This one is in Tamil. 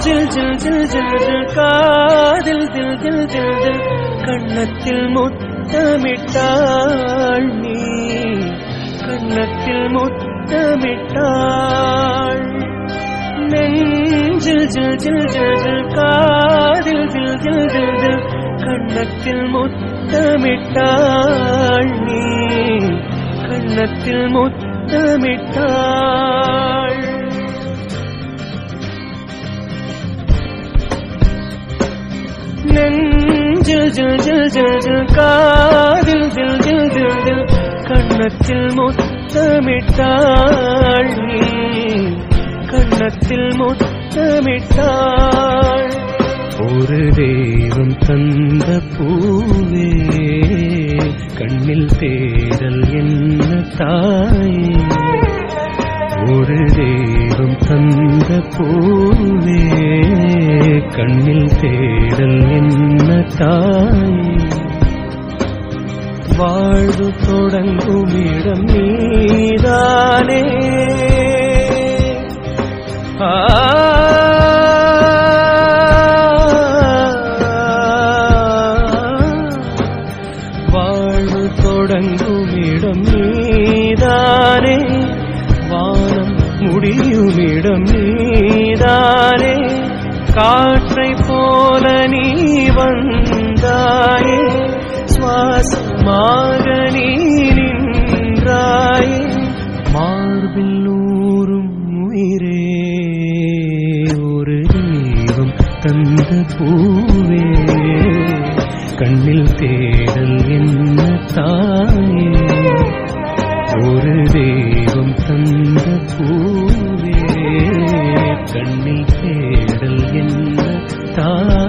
நெஞ்சில் ஜில் ஜில் ஜில் ஜில் காதில் தில் தில் தில் தில் கண்ணத்தில் முத்தமிட்டாள் நீ கண்ணத்தில் முத்தமிட்டாள் நெஞ்சில் ஜில் ஜில் ஜில் ஜில் காதில் தில் தில் தில் தில் கண்ணத்தில் முத்தமிட்டாள் நீ கண்ணத்தில் முத்தமிட்டாள் நெஞ்சில் ஜில் ஜில் ஜில் ஜில் காதில் தில் தில் தில் தில் கண்ணத்தில் முத்தமிட்டாள் நீ கண்ணத்தில் முத்தமிட்டாள் ஒரு தெய்வம் தந்த பூவே கண்ணில் தேடல் என்ன தாயே ஒரு தெய்வம் தந்த பூவே கண்ணில் தேடல் என்ன தாயே வாழ்வு தொடங்கும் இடம் நீதானே வாழ்வு தொடங்கும் இடம் நீதானே வானம் முடியும் இடம் நீதானே காற்றை போல நீ வந்தாயே சுவாசமாக நீ நின்றாயே மார்பில் ஊறும் உயிரே ஒரு தெய்வம் தந்த பூவே கண்ணில் தேடல் என்ன தாயே ஒரு தெய்வம் தந்த பூவே கண்ணில் தேடல் என்ன தாயே